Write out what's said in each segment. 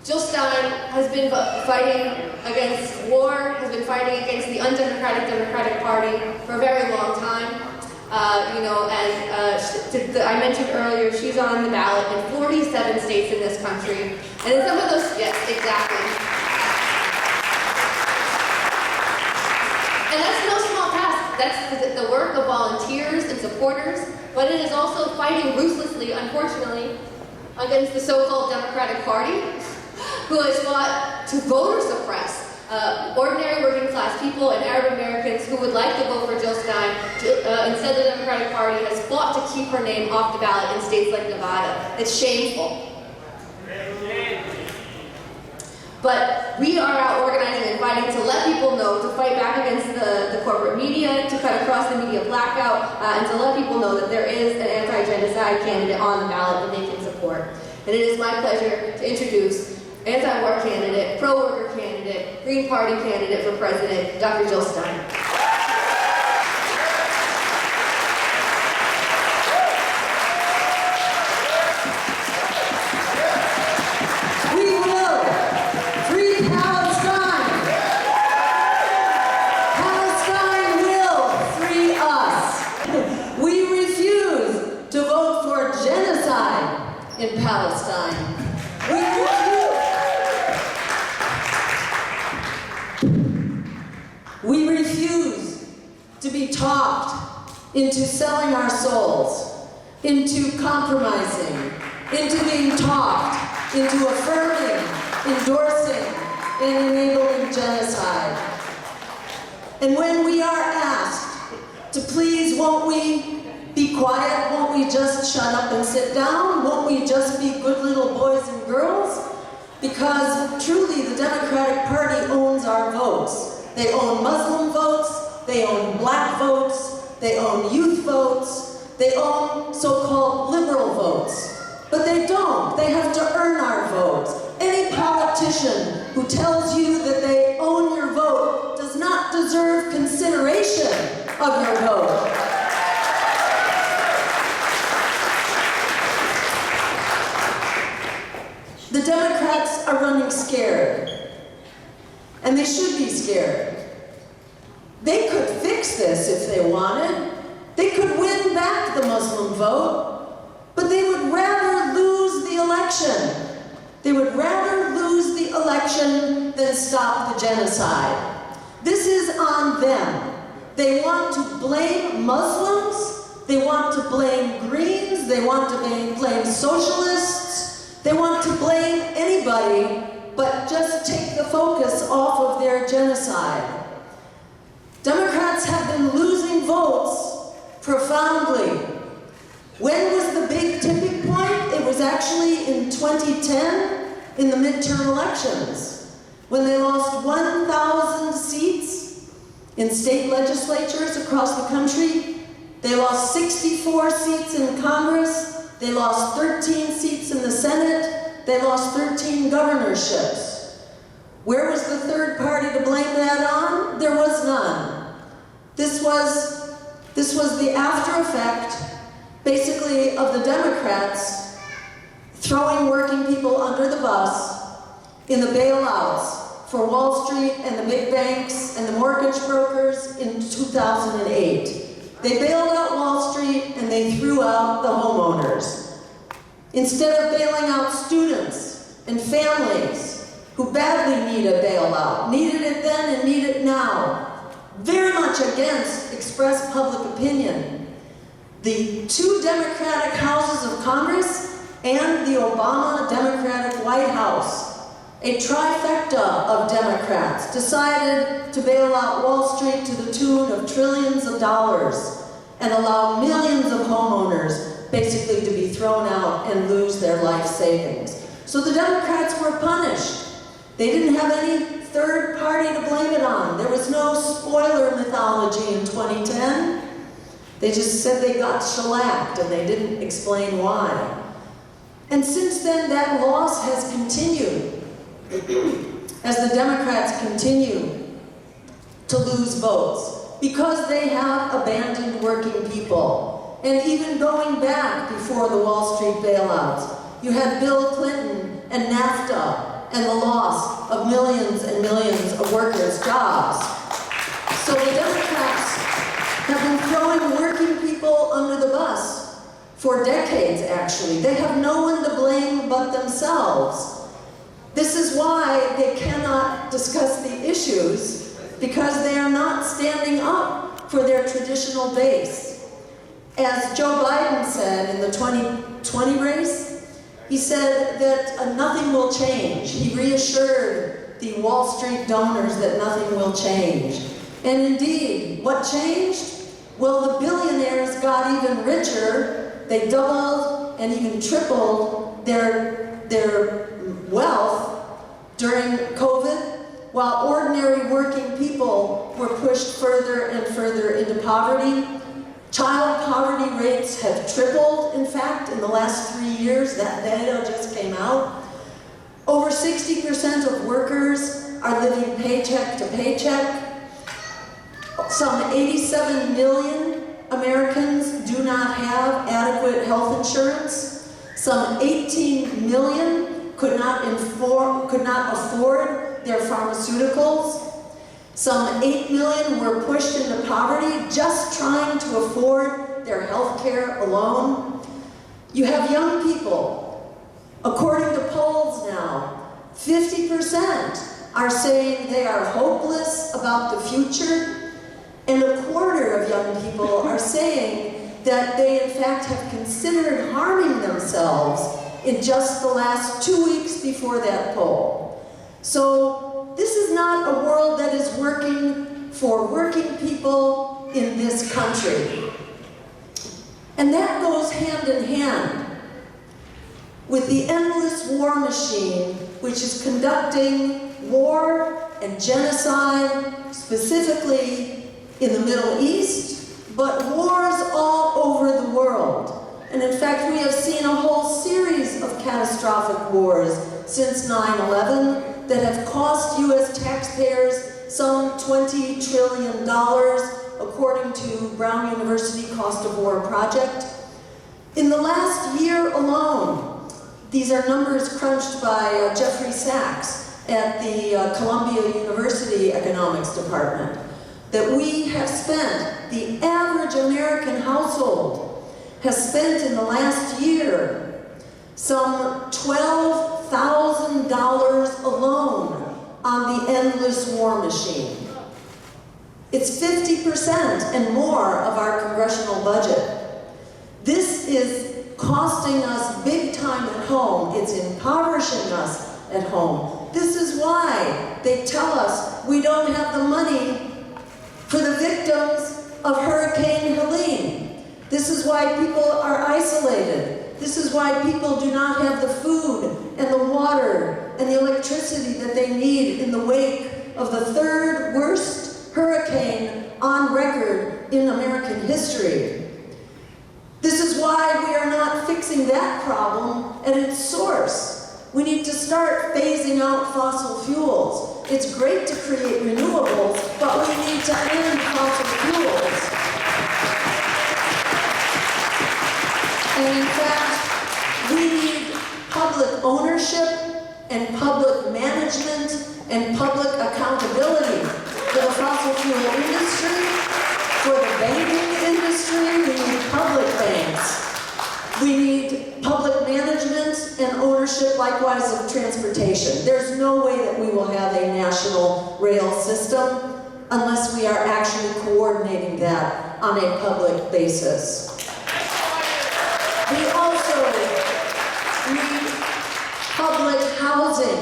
Jill Stein has been fighting against war, has been fighting against the undemocratic Democratic Party for a very long time. I mentioned earlier, she's on the ballot in 47 states in this country. And in some of those, yes, exactly. And that's no small task. That's the work of volunteers and supporters, but it is also fighting ruthlessly, unfortunately, against the so-called Democratic Party, who has fought to voter suppress ordinary working class people and Arab Americans who would like to vote for Jill Stein. Instead, the Democratic Party has fought to keep her name off the ballot in states like Nevada. It's shameful. But we are out organizing and fighting to let people know, to fight back against the corporate media, to cut across the media blackout, and to let people know that there is an anti-genocide candidate on the ballot that they can support. And it is my pleasure to introduce anti-war candidate, pro-worker candidate, Green Party candidate for president, Dr. Jill Stein. We will free Palestine. Palestine will free us. We refuse to vote for genocide in Palestine. We refuse. We refuse to be talked into selling our souls, into compromising, into being talked, into affirming, endorsing, and enabling genocide. And when we are asked to please, won't we be quiet? Won't we just shut up and sit down? Won't we just be good little boys and girls? Because truly the Democratic Party owns our votes. They own Muslim votes, they own black votes, they own youth votes, they own so-called liberal votes. But they don't. They have to earn our votes. Any politician who tells you that they own your vote does not deserve consideration of your vote. The Democrats are running scared. And they should be scared. They could fix this if they wanted. They could win back the Muslim vote, but they would rather lose the election. They would rather lose the election than stop the genocide. This is on them. They want to blame Muslims. They want to blame Greens. They want to blame socialists. They want to blame anybody but just take the focus off of their genocide. Democrats have been losing votes profoundly. When was the big tipping point? It was actually in 2010 in the midterm elections, when they lost 1,000 seats in state legislatures across the country. They lost 64 seats in Congress. They lost 13 seats in the Senate. They lost 13 governorships. Where was the third party to blame that on? There was none. This was the after effect, basically, of the Democrats throwing working people under the bus in the bailouts for Wall Street and the big banks and the mortgage brokers in 2008. They bailed out Wall Street and they threw out the homeowners. Instead of bailing out students and families who badly need a bailout, needed it then and need it now, very much against expressed public opinion, the two Democratic houses of Congress and the Obama Democratic White House, a trifecta of Democrats, decided to bail out Wall Street to the tune of trillions of dollars and allow millions of homeowners basically to be thrown out and lose their life savings. So the Democrats were punished. They didn't have any third party to blame it on. There was no spoiler mythology in 2010. They just said they got shellacked and they didn't explain why. And since then, that loss has continued as the Democrats continue to lose votes because they have abandoned working people. And even going back before the Wall Street bailouts, you had Bill Clinton and NAFTA and the loss of millions and millions of workers' jobs. So the Democrats have been throwing working people under the bus for decades, actually. They have no one to blame but themselves. This is why they cannot discuss the issues, because they are not standing up for their traditional base. As Joe Biden said in the 2020 race, he said that nothing will change. He reassured the Wall Street donors that nothing will change. And indeed, what changed? Well, the billionaires got even richer. They doubled and even tripled their wealth during COVID, while ordinary working people were pushed further and further into poverty. Child poverty rates have tripled, in fact, in the last 3 years. That data just came out. Over 60% of workers are living paycheck to paycheck. Some 87 million Americans do not have adequate health insurance. Some 18 million could not afford their pharmaceuticals. Some 8 million were pushed into poverty just trying to afford their health care alone. You have young people. According to polls now, 50% are saying they are hopeless about the future, and a quarter of young people are saying that they in fact have considered harming themselves in just the last 2 weeks before that poll. So this is not a world that is working for working people in this country. And that goes hand in hand with the endless war machine, which is conducting war and genocide, specifically in the Middle East, but wars all over the world. And in fact, we have seen a whole series of catastrophic wars since 9/11 that have cost U.S. taxpayers some $20 trillion, according to Brown University Cost of War Project. In the last year alone, these are numbers crunched by Jeffrey Sachs at the Columbia University Economics Department, that we have spent, the average American household has spent in the last year some $12,000 alone on the endless war machine. It's 50% and more of our congressional budget. This is costing us big time at home. It's impoverishing us at home. This is why they tell us we don't have the money for the victims of Hurricane Helene. This is why people are isolated. This is why people do not have the food and the water and the electricity that they need in the wake of the third worst hurricane on record in American history. This is why we are not fixing that problem at its source. We need to start phasing out fossil fuels. It's great to create renewables, but we need to end fossil fuels. And in fact, we need public ownership and public management and public accountability for the fossil fuel industry, for the banking industry. We need public banks. We need public management and ownership, likewise, of transportation. There's no way that we will have a national rail system unless we are actually coordinating that on a public basis. We also need public housing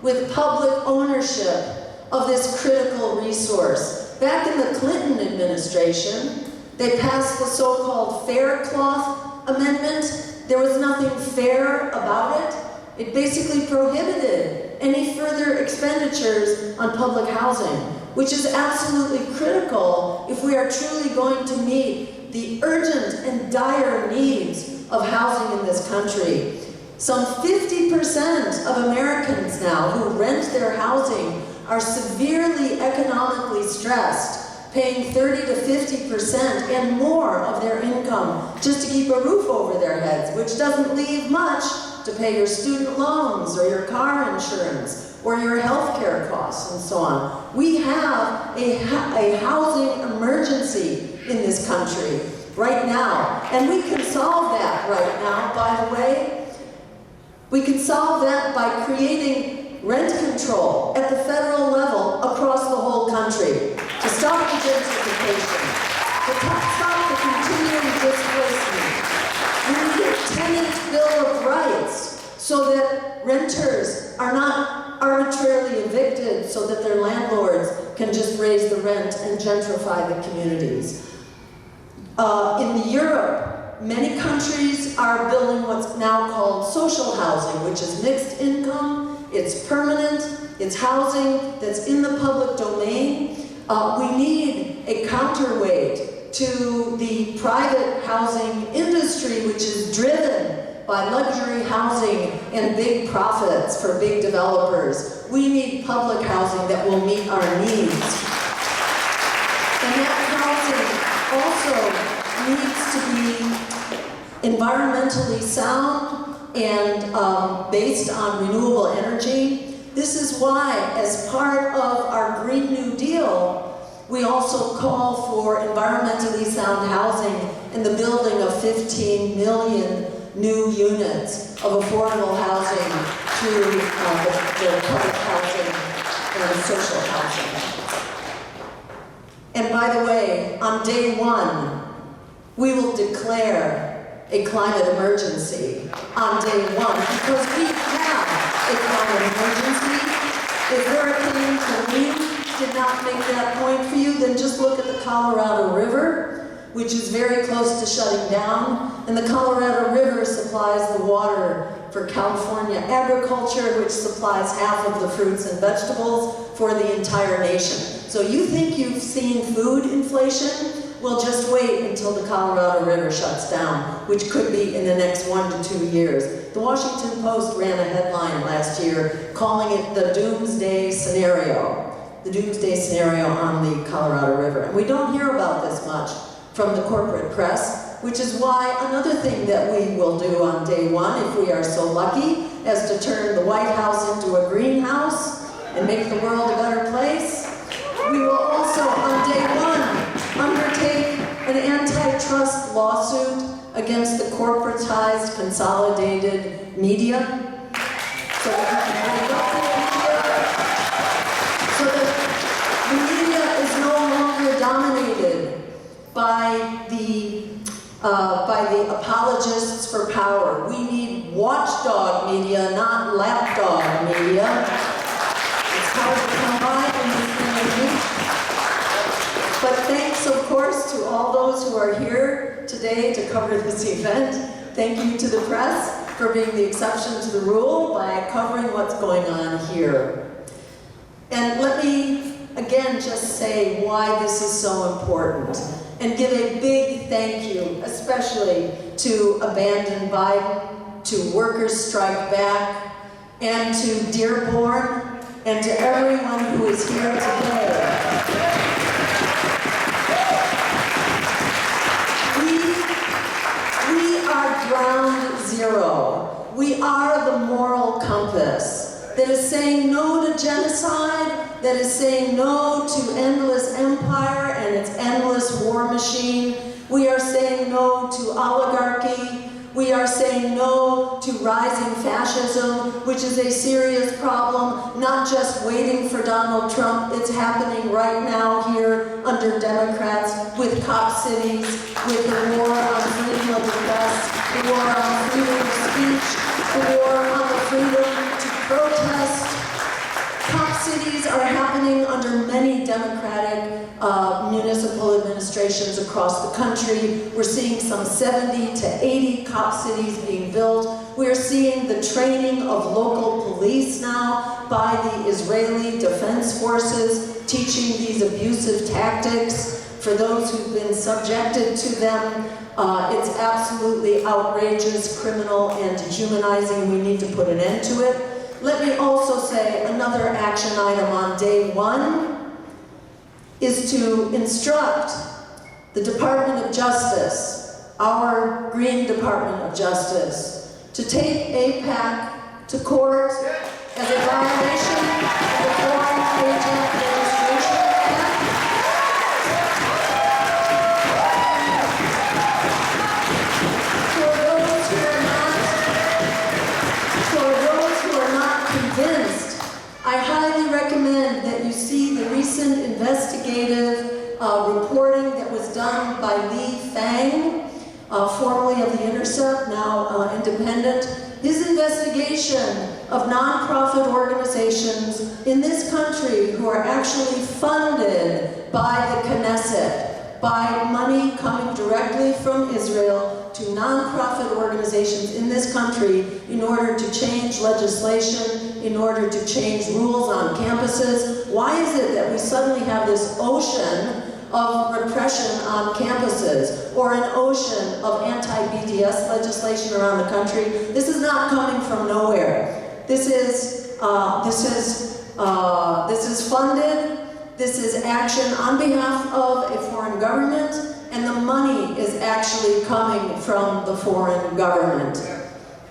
with public ownership of this critical resource. Back in the Clinton administration, they passed the so-called Fair Cloth Amendment. There was nothing fair about it. It basically prohibited any further expenditures on public housing, which is absolutely critical if we are truly going to meet the urgent and dire needs of housing in this country. Some 50% of Americans now who rent their housing are severely economically stressed, paying 30 to 50% and more of their income just to keep a roof over their heads, which doesn't leave much to pay your student loans or your car insurance or your health care costs and so on. We have a housing emergency in this country right now, and we can solve that right now, by the way. We can solve that by creating rent control at the federal level across the whole country to stop the gentrification, to stop the continuing displacement. We need a tenant bill of rights so that renters are not arbitrarily evicted so that their landlords can just raise the rent and gentrify the communities. In Europe, many countries are building what's now called social housing, which is mixed income, it's permanent, it's housing that's in the public domain. We need a counterweight to the private housing industry, which is driven by luxury housing and big profits for big developers. We need public housing that will meet our needs. And that housing also needs to be environmentally sound and based on renewable energy. This is why, as part of our Green New Deal, we also call for environmentally sound housing and the building of 15 million new units of affordable housing through the public housing and social housing. And by the way, on day one, we will declare a climate emergency on day one because we have a climate emergency. If Hurricane Helene did not make that point for you, then just look at the Colorado River, which is very close to shutting down. And the Colorado River supplies the water for California agriculture, which supplies half of the fruits and vegetables for the entire nation. So you think you've seen food inflation? Well, just wait until the Colorado River shuts down, which could be in the next 1 to 2 years. The Washington Post ran a headline last year calling it the doomsday scenario. The doomsday scenario on the Colorado River. And we don't hear about this much from the corporate press, which is why another thing that we will do on day one, if we are so lucky, as to turn the White House into a greenhouse and make the world a better place, we will also on day one undertake an antitrust lawsuit against the corporatized, consolidated media. So that the media is no longer dominated by the apologists for power. We need watchdog media, not lapdog media. It's hard to come by in this community. But thanks, of course, to all those who are here today to cover this event. Thank you to the press for being the exception to the rule by covering what's going on here. And let me again just say why this is so important and give a big thank you, especially to Abandon Biden, to Workers Strike Back, and to Dearborn, and to everyone who is here today. We are ground zero. We are the moral compass that is saying no to genocide, that is saying no to endless empire and its endless war machine. We are saying no to oligarchy. We are saying no to rising fascism, which is a serious problem, not just waiting for Donald Trump. It's happening right now here under Democrats with cop cities, with the war on freedom of the press, the war on freedom of speech, the war on the freedom to protest. Cop cities are happening under many Democratic municipal administrations across the country. We're seeing some 70 to 80 cop cities being built. We're seeing the training of local police now by the Israeli Defense Forces, teaching these abusive tactics for those who've been subjected to them. It's absolutely outrageous, criminal, and dehumanizing. We need to put an end to it. Let me also say another action item on day one is to instruct the Department of Justice, our Green Department of Justice, to take AIPAC to court as a violation of the Foreign Agent Administration Act. For those who are not convinced, I highly recommend that you see the recent investigative reporting that was done by Li Fang, formerly of The Intercept, now independent. His investigation of nonprofit organizations in this country who are actually funded by the Knesset, by money coming directly from Israel to nonprofit organizations in this country in order to change legislation, in order to change rules on campuses. Why is it that we suddenly have this ocean of repression on campuses, or an ocean of anti-BDS legislation around the country? This is not coming from nowhere. This is funded. This is action on behalf of a foreign government, and the money is actually coming from the foreign government.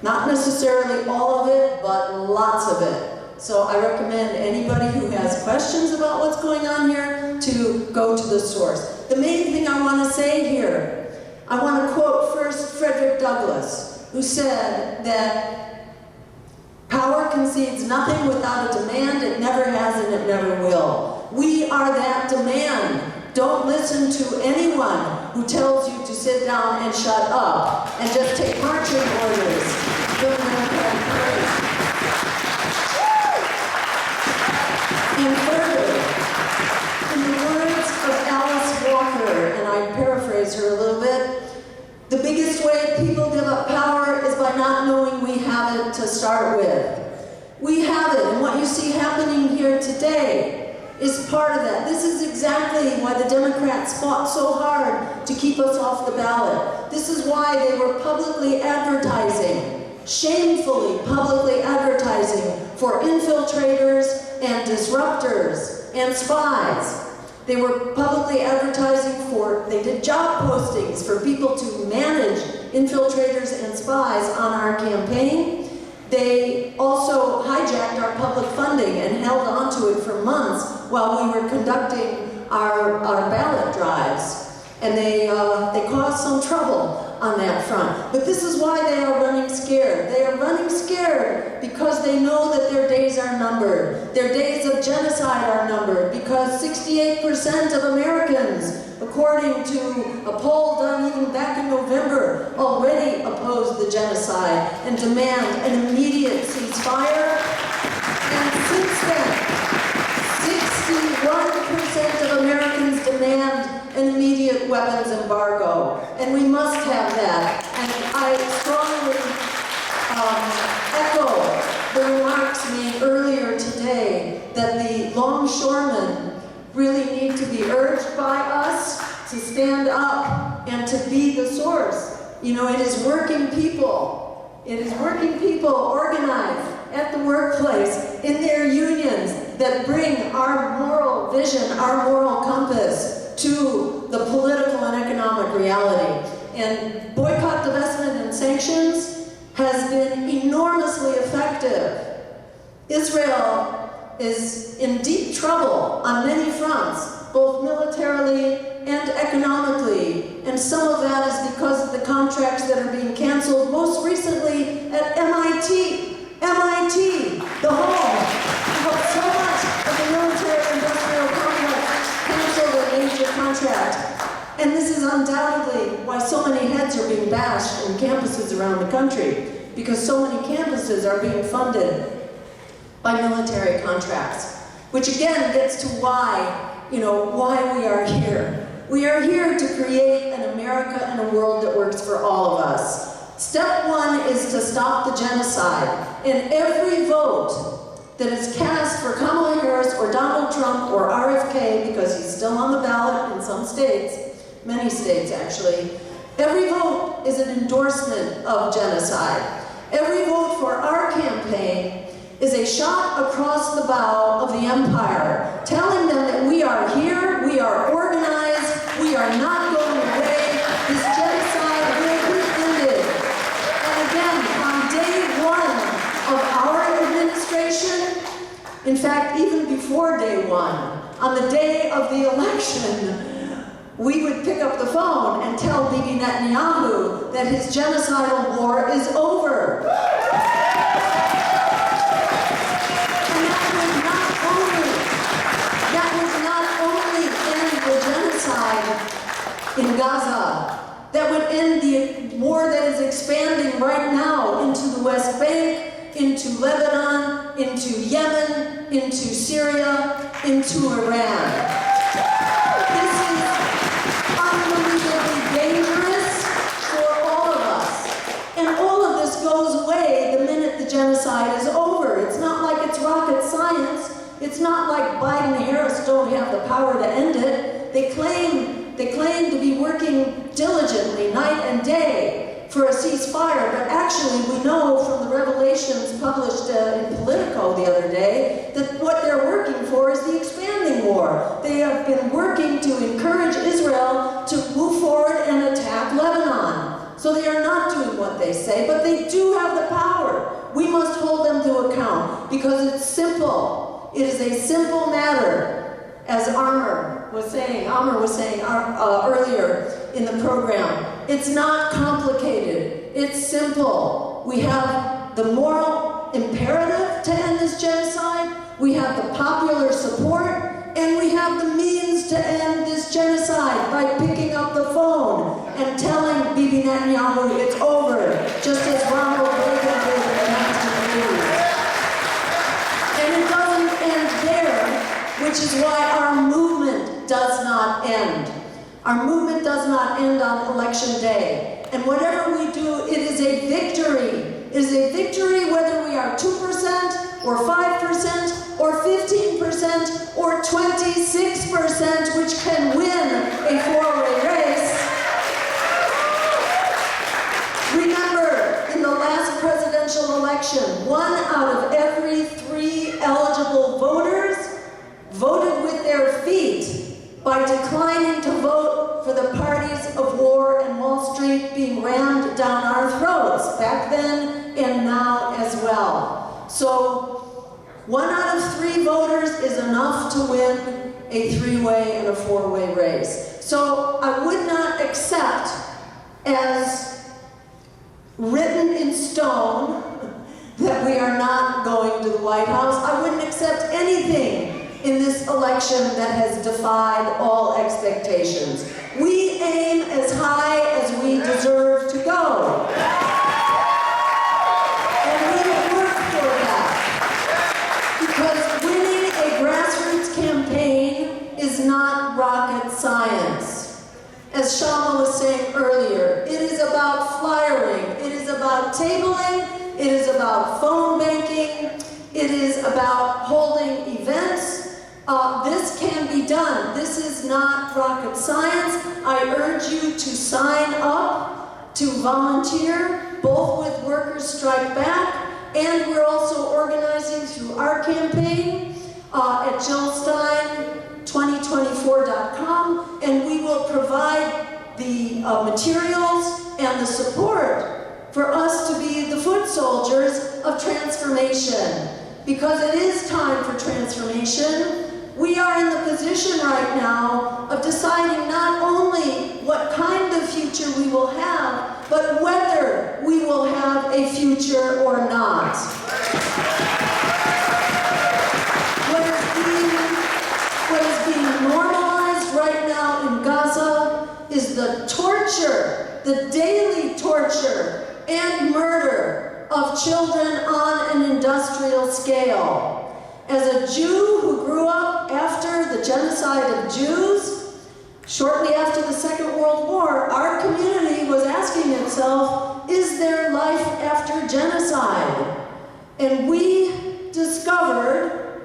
Not necessarily all of it, but lots of it. So I recommend anybody who has questions about what's going on here to go to the source. The main thing I want to say here, I want to quote first Frederick Douglass, who said that power concedes nothing without a demand. It never has and it never will. We are that demand. Don't listen to anyone who tells you to sit down and shut up and just take marching orders from the Democratic Party. And further, in the words of Alice Walker, and I paraphrase her a little bit, the biggest way people give up power is by not knowing we have it to start with. We have it, and what you see happening here today is part of that. This is exactly why the Democrats fought so hard to keep us off the ballot. This is why they were publicly advertising, shamefully publicly advertising for infiltrators and disruptors and spies. They were publicly advertising they did job postings for people to manage infiltrators and spies on our campaign. They also hijacked our public funding and held onto it for months while we were conducting our ballot drives. And they caused some trouble on that front. But this is why they are running scared. They are running scared because they know that their days are numbered. Their days of genocide are numbered because 68% of Americans, according to a poll done even back in November, already oppose the genocide and demand an immediate ceasefire. And since then, 61% of Americans demand an immediate weapons embargo, and we must have that. And I strongly echo the remarks made earlier today that the longshoremen really need to be urged by us to stand up and to be the source. You know, it is working people. It is working people organized at the workplace, in their unions, that bring our moral vision, our moral compass to the political and economic reality. And boycott, divestment, and sanctions has been enormously effective. Israel is in deep trouble on many fronts, both militarily and economically. And some of that is because of the contracts that are being canceled, most recently at MIT. MIT, the home of so much of the military-industrial complex, canceled a major contract. And this is undoubtedly why so many heads are being bashed in campuses around the country, because so many campuses are being funded by military contracts, which again gets to why we are here. We are here to create an America and a world that works for all of us. Step one is to stop the genocide. And every vote that is cast for Kamala Harris or Donald Trump or RFK, because he's still on the ballot in some states, many states actually, every vote is an endorsement of genocide. Every vote for our campaign is a shot across the bow of the empire, telling them that we are here, we are organized, we are not going away, this genocide will be ended. And again, on day In fact, even before day one, on the day of the election, we would pick up the phone and tell Bibi Netanyahu that his genocidal war is over. And that would not only end the genocide in Gaza, that would end the war that is expanding right now into the West Bank, into Lebanon, into Yemen, into Syria, into Iran. This is unbelievably dangerous for all of us. And all of this goes away the minute the genocide is over. It's not like it's rocket science. It's not like Biden and Harris don't have the power to end it. They claim to be working diligently night and day for a ceasefire, but actually we know from the revelations published in Politico the other day that what they're working for is the expanding war. They have been working to encourage Israel to move forward and attack Lebanon. So they are not doing what they say, but they do have the power. We must hold them to account because it's simple. It is a simple matter. As Amr was saying earlier in the program, it's not complicated, it's simple. We have the moral imperative to end this genocide, we have the popular support, and we have the means to end this genocide by picking up the phone and telling Bibi Netanyahu it's over, just as Ronald Reagan did in the 1980s. And it doesn't end there, which is why our movement does not end. Our movement does not end on election day. And whatever we do, it is a victory. It is a victory whether we are 2% or 5% or 15% or 26%, which can win a four-way race. Remember, in the last presidential election, 1 out of every 3 eligible voters voted with their feet by declining to vote for the parties of war and Wall Street being rammed down our throats, back then and now as well. So 1 out of 3 voters is enough to win a 3-way and a 4-way race. So I would not accept as written in stone that we are not going to the White House. I wouldn't accept anything in this election that has defied all expectations. We aim as high as we deserve to go. And we will work for that. Because winning a grassroots campaign is not rocket science. As Shama was saying earlier, it is about flyering, it is about tabling, it is about phone banking, it is about holding events. This can be done. This is not rocket science. I urge you to sign up, to volunteer, both with Workers Strike Back, and we're also organizing through our campaign at Stein2024.com, and we will provide the materials and the support for us to be the foot soldiers of transformation. Because it is time for transformation. We are in the position right now of deciding not only what kind of future we will have, but whether we will have a future or not. What is being normalized right now in Gaza is the torture, the daily torture and murder of children on an industrial scale. As a Jew who grew up after the genocide of Jews, shortly after the Second World War, our community was asking itself, is there life after genocide? And we discovered,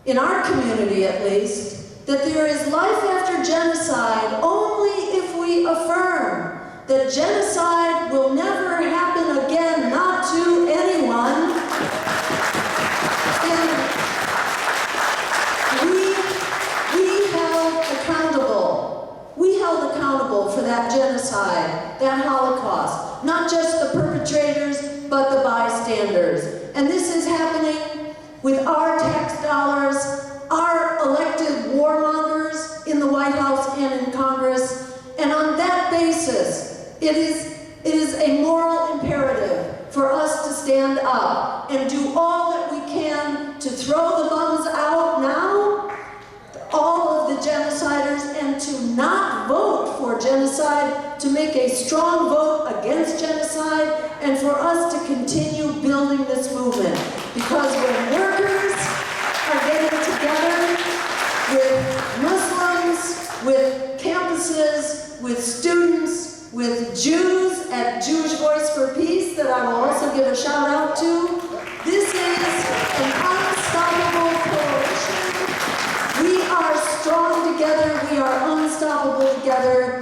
in our community at least, that there is life after genocide only if we affirm that genocide will never happen again, not to anyone. And we held accountable for that genocide, that Holocaust, not just the perpetrators, but the bystanders. And this is happening with our tax dollars. It is a moral imperative for us to stand up and do all that we can to throw the bums out now, all of the genociders, and to not vote for genocide, to make a strong vote against genocide, and for us to continue building this movement. Because when workers are getting together with Muslims, with campuses, with students, with Jews at Jewish Voice for Peace, that I will also give a shout out to, this is an unstoppable coalition. We are strong together, we are unstoppable together,